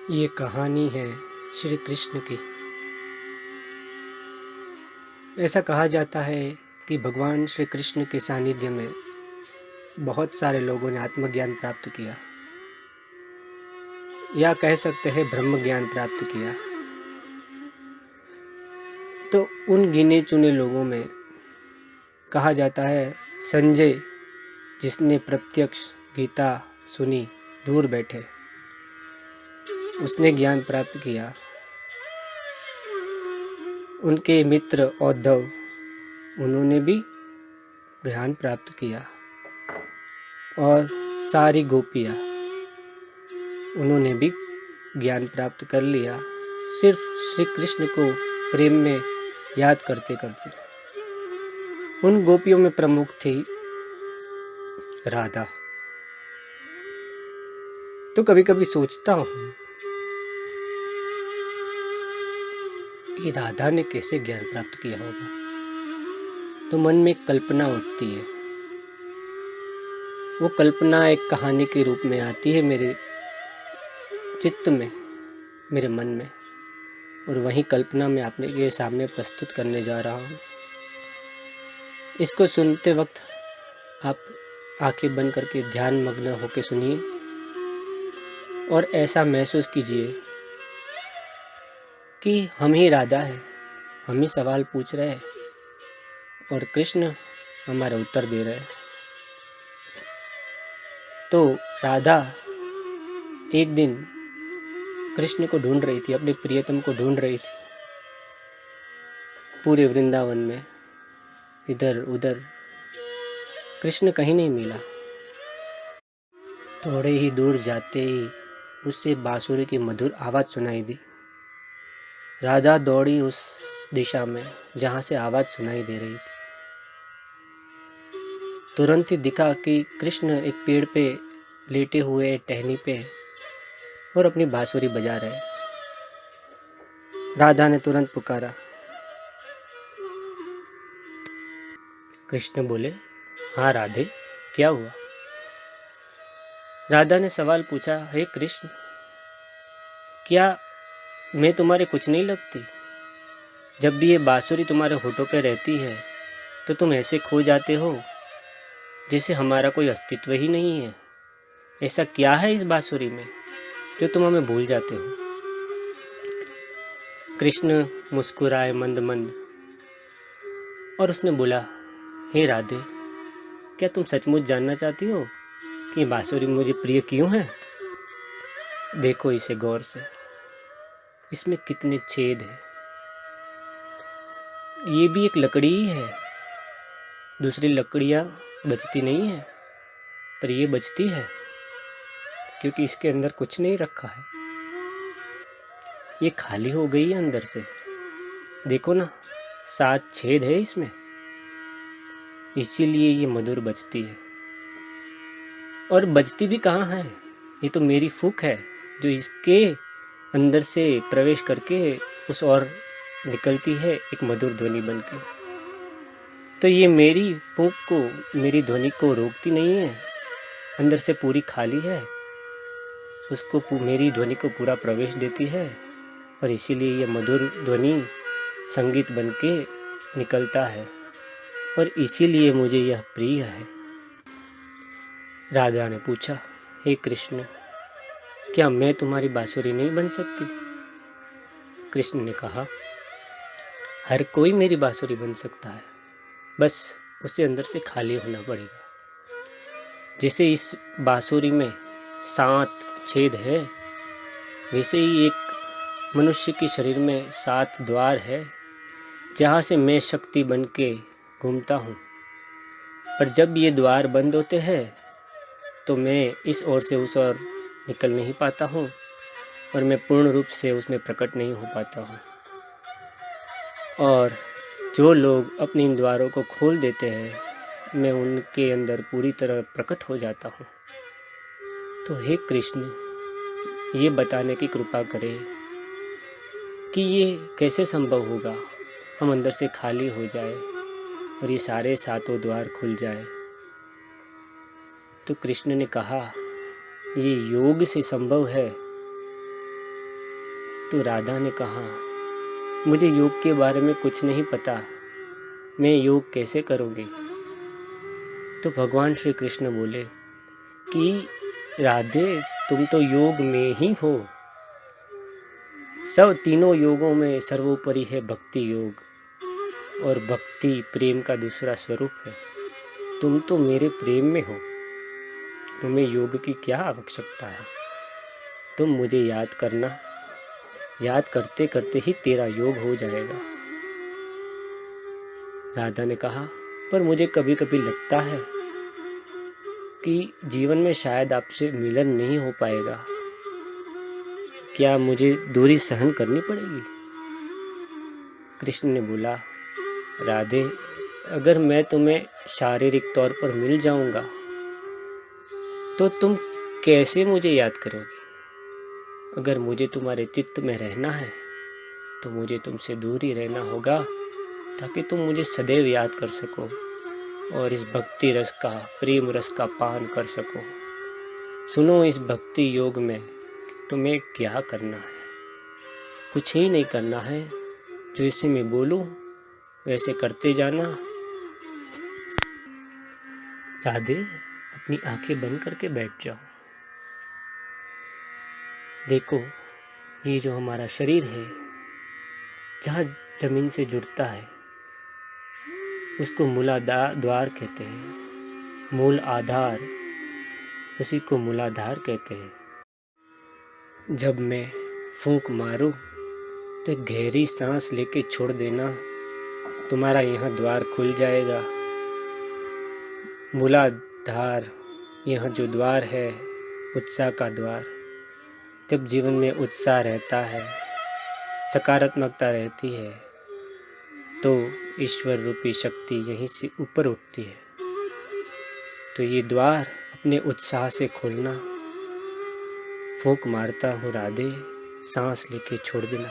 ये कहानी है श्री कृष्ण की। ऐसा कहा जाता है कि भगवान श्री कृष्ण के सानिध्य में बहुत सारे लोगों ने आत्मज्ञान प्राप्त किया, या कह सकते हैं ब्रह्म ज्ञान प्राप्त किया। तो उन गिने चुने लोगों में कहा जाता है संजय, जिसने प्रत्यक्ष गीता सुनी दूर बैठे, उसने ज्ञान प्राप्त किया। उनके मित्र उद्धव, उन्होंने भी ज्ञान प्राप्त किया। और सारी गोपियाँ, उन्होंने भी ज्ञान प्राप्त कर लिया, सिर्फ श्री कृष्ण को प्रेम में याद करते करते। उन गोपियों में प्रमुख थी राधा। तो कभी कभी सोचता हूँ कि राधा ने कैसे ज्ञान प्राप्त किया होगा, तो मन में एक कल्पना उठती है। वो कल्पना एक कहानी के रूप में आती है मेरे चित्त में, मेरे मन में, और वही कल्पना मैं आपके सामने प्रस्तुत करने जा रहा हूँ। इसको सुनते वक्त आप आंखें बंद करके ध्यान मग्न होकर सुनिए और ऐसा महसूस कीजिए कि हम ही राधा है, हम ही सवाल पूछ रहे हैं और कृष्ण हमारा उत्तर दे रहे हैं। तो राधा एक दिन कृष्ण को ढूंढ रही थी, अपने प्रियतम को ढूंढ रही थी पूरे वृंदावन में, इधर उधर। कृष्ण कहीं नहीं मिला। थोड़े ही दूर जाते ही उससे बांसुरी की मधुर आवाज़ सुनाई दी। राधा दौड़ी उस दिशा में जहाँ से आवाज़ सुनाई दे रही थी। तुरंत ही दिखा कि कृष्ण एक पेड़ पे लेटे हुए टहनी पे और अपनी बांसुरी बजा रहे। राधा ने तुरंत पुकारा। कृष्ण बोले, हाँ राधे, क्या हुआ? राधा ने सवाल पूछा, हे कृष्ण, क्या मैं तुम्हारे कुछ नहीं लगती? जब भी ये बांसुरी तुम्हारे होठों पे रहती है तो तुम ऐसे खो जाते हो जैसे हमारा कोई अस्तित्व ही नहीं है। ऐसा क्या है इस बांसुरी में जो तुम हमें भूल जाते हो? कृष्ण मुस्कुराए मंद मंद और उसने बोला, हे राधे, क्या तुम सचमुच जानना चाहती हो कि ये बांसुरी मुझे प्रिय क्यों है? देखो इसे गौर से, इसमें कितने छेद हैं। ये भी एक लकड़ी ही है, दूसरी लकड़ियाँ बचती नहीं है, पर ये बचती है क्योंकि इसके अंदर कुछ नहीं रखा है। ये खाली हो गई है अंदर से। देखो ना, 7 छेद है इसमें, इसीलिए ये मधुर बजती है। और बजती भी कहाँ है? ये तो मेरी फूंक है जो इसके अंदर से प्रवेश करके उस और निकलती है एक मधुर ध्वनि बनके। तो ये मेरी फूंक को, मेरी ध्वनि को रोकती नहीं है, अंदर से पूरी खाली है, उसको मेरी ध्वनि को पूरा प्रवेश देती है और इसीलिए ये मधुर ध्वनि संगीत बनके निकलता है और इसीलिए मुझे यह प्रिय है। राधा ने पूछा, हे कृष्ण, क्या मैं तुम्हारी बांसुरी नहीं बन सकती? कृष्ण ने कहा, हर कोई मेरी बांसुरी बन सकता है, बस उसे अंदर से खाली होना पड़ेगा। जैसे इस बांसुरी में 7 छेद है, वैसे ही एक मनुष्य के शरीर में 7 द्वार है जहाँ से मैं शक्ति बन के घूमता हूँ। पर जब ये द्वार बंद होते हैं तो मैं इस ओर से उस ओर निकल नहीं पाता हूँ और मैं पूर्ण रूप से उसमें प्रकट नहीं हो पाता हूँ। और जो लोग अपने इन द्वारों को खोल देते हैं, मैं उनके अंदर पूरी तरह प्रकट हो जाता हूँ। तो हे कृष्ण, ये बताने की कृपा करें कि ये कैसे संभव होगा, हम अंदर से खाली हो जाए और ये सारे 7 द्वार खुल जाए। तो कृष्ण ने कहा, ये योग से संभव है, परंतु राधा ने कहा, मुझे योग के बारे में कुछ नहीं पता, मैं योग कैसे करूँगी। तो भगवान श्री कृष्ण बोले कि राधे, तुम तो योग में ही हो। सब तीनों योगों में सर्वोपरि है भक्ति योग, और भक्ति प्रेम का दूसरा स्वरूप है। तुम तो मेरे प्रेम में हो, तुम्हें योग की क्या आवश्यकता है। तुम मुझे याद करना, याद करते करते ही तेरा योग हो जाएगा। राधा ने कहा, पर मुझे कभी कभी लगता है कि जीवन में शायद आपसे मिलन नहीं हो पाएगा। क्या मुझे दूरी सहन करनी पड़ेगी। कृष्ण ने बोला, राधे, अगर मैं तुम्हें शारीरिक तौर पर मिल जाऊंगा तो तुम कैसे मुझे याद करोगी। अगर मुझे तुम्हारे चित्त में रहना है तो मुझे तुमसे दूर ही रहना होगा, ताकि तुम मुझे सदैव याद कर सको और इस भक्ति रस का, प्रेम रस का पान कर सको। सुनो, इस भक्ति योग में तुम्हें क्या करना है। कुछ ही नहीं करना है, जैसे मैं बोलूं वैसे करते जाना। राधे, अपनी आंखें बंद करके बैठ जाओ। देखो, ये जो हमारा शरीर है, जहाँ जमीन से जुड़ता है उसको मूलाधार कहते हैं। मूल आधार, उसी को मूलाधार कहते हैं। जब मैं फूंक मारूं तो एक गहरी सांस लेके छोड़ देना, तुम्हारा यहाँ द्वार खुल जाएगा। मूलाधार, यहाँ जो द्वार है, उत्साह का द्वार। जब जीवन में उत्साह रहता है, सकारात्मकता रहती है, तो ईश्वर रूपी शक्ति यहीं से ऊपर उठती है। तो ये द्वार अपने उत्साह से खोलना। फूंक मारता हूँ राधे, सांस लेके छोड़ देना।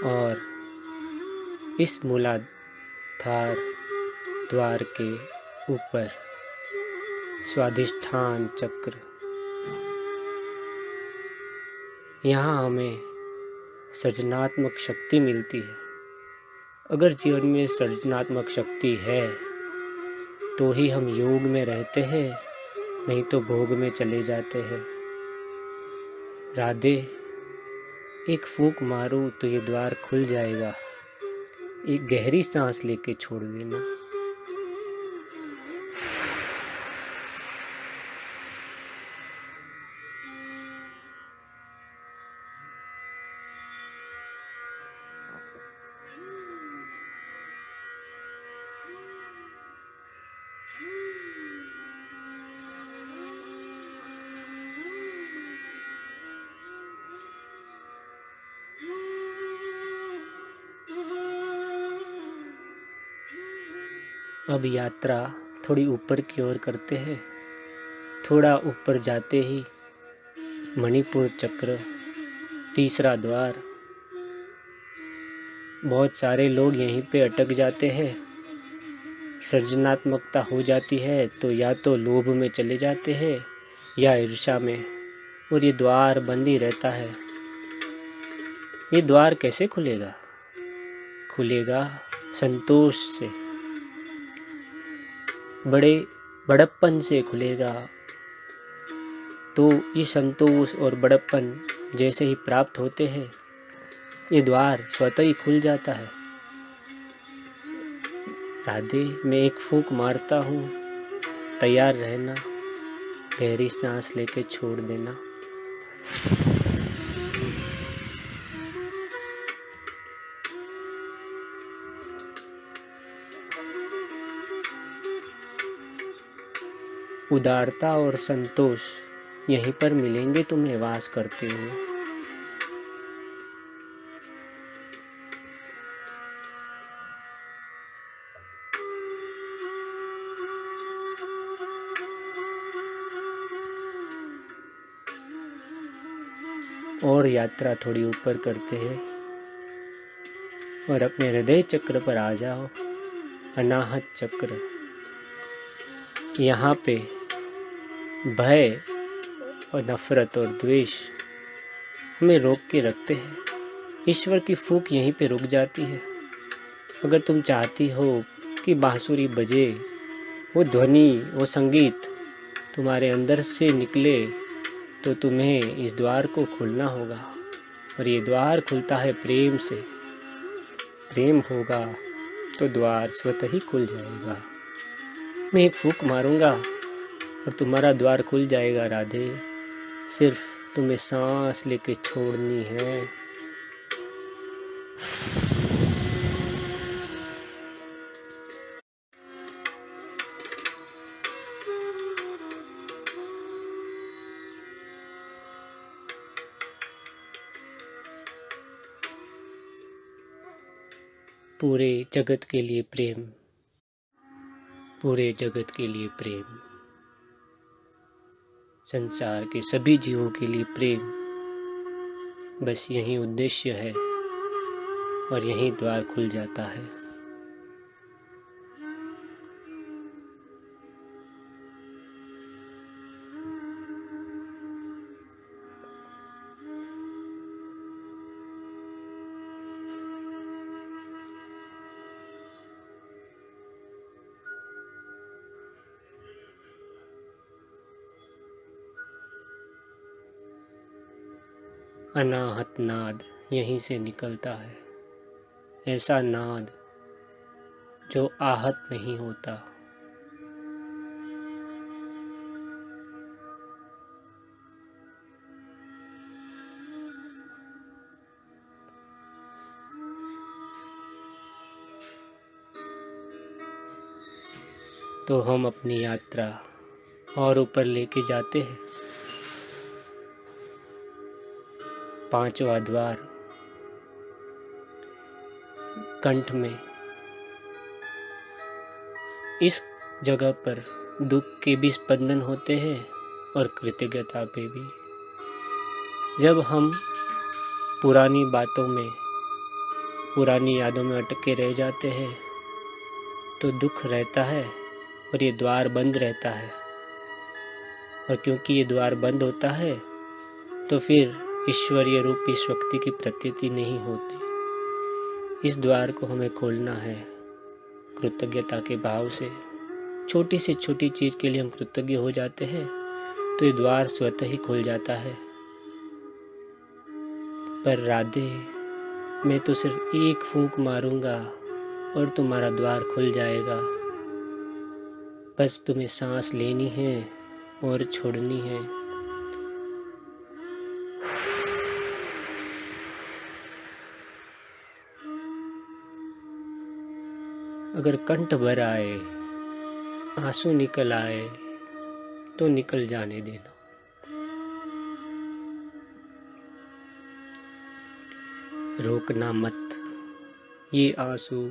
और इस मूलाधार द्वार के ऊपर स्वाधिष्ठान चक्र, यहाँ हमें सृजनात्मक शक्ति मिलती है। अगर जीवन में सृजनात्मक शक्ति है तो ही हम योग में रहते हैं, नहीं तो भोग में चले जाते हैं। राधे, एक फूंक मारो तो ये द्वार खुल जाएगा। एक गहरी सांस लेके छोड़ देना। अब यात्रा थोड़ी ऊपर की ओर करते हैं। थोड़ा ऊपर जाते ही मणिपुर चक्र, तीसरा द्वार। बहुत सारे लोग यहीं पे अटक जाते हैं। सृजनात्मकता हो जाती है तो या तो लोभ में चले जाते हैं या ईर्ष्या में, और ये द्वार बंद ही रहता है। ये द्वार कैसे खुलेगा? खुलेगा संतोष से, बड़प्पन से खुलेगा। तो ये संतोष और बड़प्पन जैसे ही प्राप्त होते हैं, ये द्वार स्वतः ही खुल जाता है। राधे, मैं एक फूंक मारता हूँ, तैयार रहना। गहरी सांस लेके छोड़ देना। उदारता और संतोष यहीं पर मिलेंगे तुम्हें वास करते हुए। और यात्रा थोड़ी ऊपर करते हैं और अपने हृदय चक्र पर आ जाओ। अनाहत चक्र, यहाँ पे भय और नफरत और द्वेष हमें रोक के रखते हैं। ईश्वर की फूंक यहीं पे रुक जाती है। अगर तुम चाहती हो कि बांसुरी बजे, वो ध्वनि, वो संगीत तुम्हारे अंदर से निकले, तो तुम्हें इस द्वार को खोलना होगा। और ये द्वार खुलता है प्रेम से। प्रेम होगा तो द्वार स्वतः ही खुल जाएगा। मैं एक फूंक मारूंगा और तुम्हारा द्वार खुल जाएगा राधे। सिर्फ तुम्हें सांस लेके छोड़नी है। पूरे जगत के लिए प्रेम, पूरे जगत के लिए प्रेम, संसार के सभी जीवों के लिए प्रेम। बस यही उद्देश्य है और यही द्वार खुल जाता है। अनाहत नाद यहीं से निकलता है, ऐसा नाद जो आहत नहीं होता। तो हम अपनी यात्रा और ऊपर लेके जाते हैं। 5वां द्वार कंठ में। इस जगह पर दुख के भी स्पंदन होते हैं और कृतज्ञता पे भी। जब हम पुरानी बातों में, पुरानी यादों में अटके रह जाते हैं तो दुख रहता है और ये द्वार बंद रहता है। और क्योंकि ये द्वार बंद होता है तो फिर ईश्वरीय रूपी शक्ति की प्रतीति नहीं होती। इस द्वार को हमें खोलना है कृतज्ञता के भाव से। छोटी से छोटी चीज़ के लिए हम कृतज्ञ हो जाते हैं तो ये द्वार स्वतः ही खुल जाता है। पर राधे, मैं तो सिर्फ एक फूंक मारूंगा और तुम्हारा द्वार खुल जाएगा। बस तुम्हें सांस लेनी है और छोड़नी है। अगर कंठ भर आए, आंसू निकल आए तो निकल जाने देना। रोकना मत। ये आंसू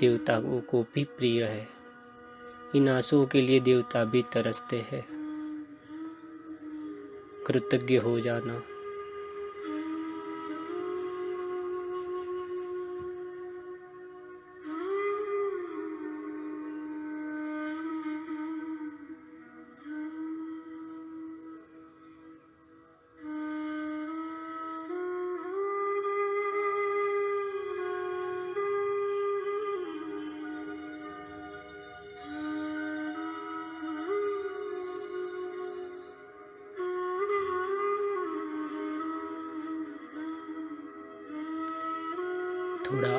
देवताओं को भी प्रिय है। इन आंसुओं के लिए देवता भी तरसते हैं। कृतज्ञ हो जाना। थोड़ा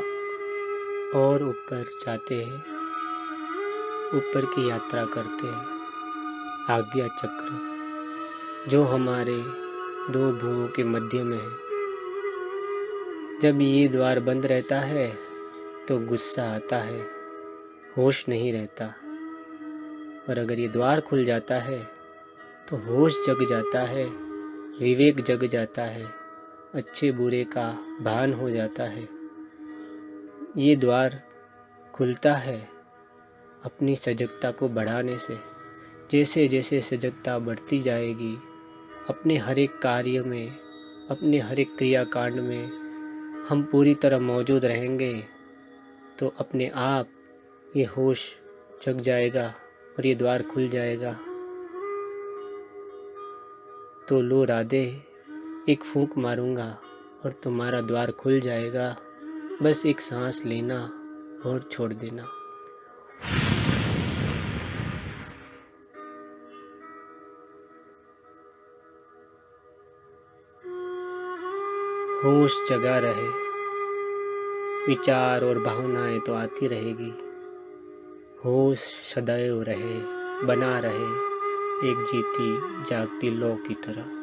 और ऊपर जाते हैं, ऊपर की यात्रा करते हैं। आज्ञा चक्र जो हमारे 2 भुवों के मध्य में है। जब ये द्वार बंद रहता है तो गुस्सा आता है, होश नहीं रहता। और अगर ये द्वार खुल जाता है तो होश जग जाता है, विवेक जग जाता है, अच्छे बुरे का भान हो जाता है। ये द्वार खुलता है अपनी सजगता को बढ़ाने से। जैसे जैसे सजगता बढ़ती जाएगी, अपने हर एक कार्य में अपने हर एक क्रियाकांड में हम पूरी तरह मौजूद रहेंगे तो अपने आप ये होश जग जाएगा और ये द्वार खुल जाएगा। तो लो राधे, एक फूंक मारूंगा और तुम्हारा द्वार खुल जाएगा। बस एक सांस लेना और छोड़ देना। होश जगा रहे, विचार और भावनाएं तो आती रहेगी। होश सदैव रहे, बना रहे, एक जीती जागती लौ की तरह।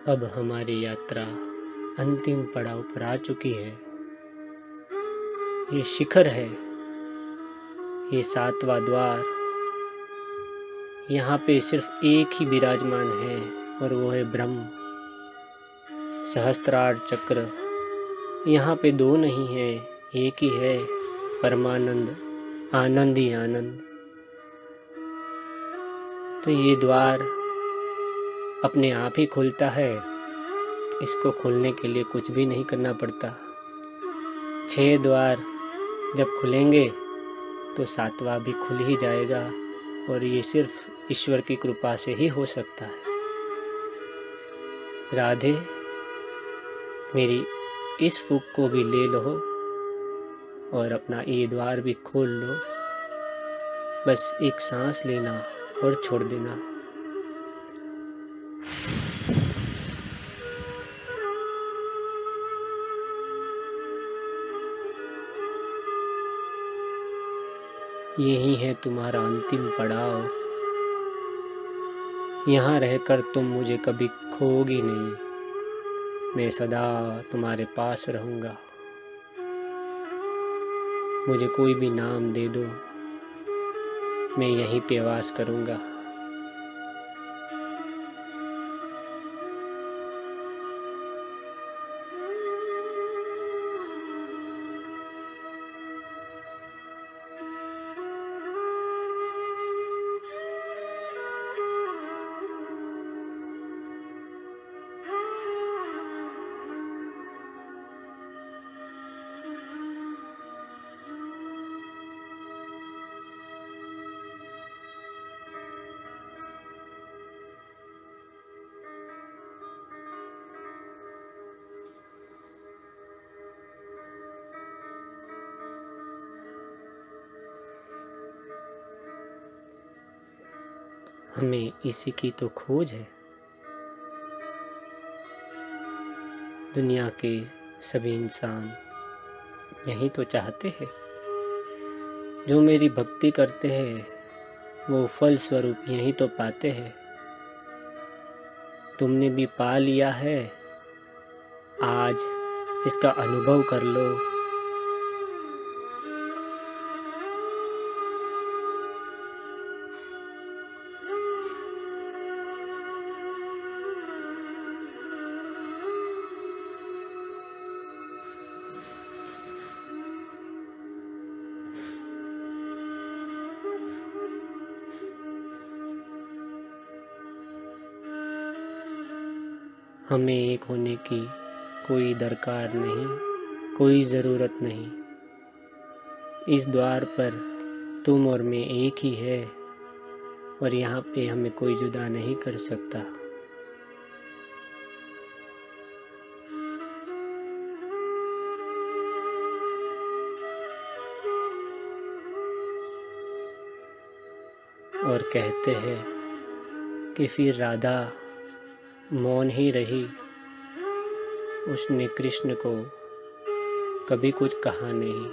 अब हमारी यात्रा अंतिम पड़ाव पर आ चुकी है। ये शिखर है, ये 7वां द्वार। यहाँ पे सिर्फ एक ही विराजमान है और वो है ब्रह्म। सहस्त्रार चक्र, यहाँ पे दो नहीं है, एक ही है, परमानंद, आनंद ही आनंद। तो ये द्वार अपने आप ही खुलता है। इसको खोलने के लिए कुछ भी नहीं करना पड़ता। 6 द्वार जब खुलेंगे तो 7वां भी खुल ही जाएगा और ये सिर्फ ईश्वर की कृपा से ही हो सकता है। राधे, मेरी इस फूंक को भी ले लो और अपना ये द्वार भी खोल लो। बस एक सांस लेना और छोड़ देना। यही है तुम्हारा अंतिम पड़ाव। यहाँ रहकर तुम मुझे कभी खोओगी नहीं। मैं सदा तुम्हारे पास रहूँगा। मुझे कोई भी नाम दे दो, मैं यहीं पे वास करूँगा। हमें इसी की तो खोज है। दुनिया के सभी इंसान यही तो चाहते हैं। जो मेरी भक्ति करते हैं वो फल स्वरूप यही तो पाते हैं। तुमने भी पा लिया है, आज इसका अनुभव कर लो। हमें एक होने की कोई दरकार नहीं, कोई ज़रूरत नहीं। इस द्वार पर तुम और मैं एक ही है और यहाँ पे हमें कोई जुदा नहीं कर सकता। और कहते हैं कि फिर राधा मौन ही रही। उसने कृष्ण को कभी कुछ कहा नहीं,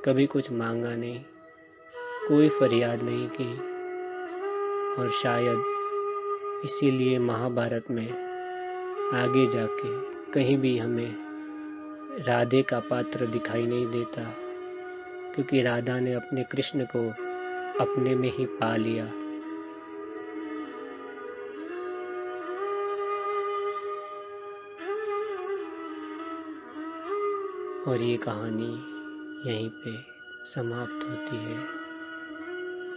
कभी कुछ मांगा नहीं। कोई फरियाद नहीं की, और शायद इसीलिए महाभारत में आगे जाके कहीं भी हमें राधे का पात्र दिखाई नहीं देता, क्योंकि राधा ने अपने कृष्ण को अपने में ही पा लिया। और ये कहानी यहीं पे समाप्त होती है।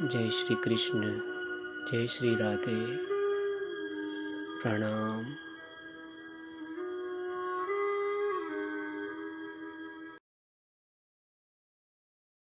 जय श्री कृष्ण, जय श्री राधे, प्रणाम।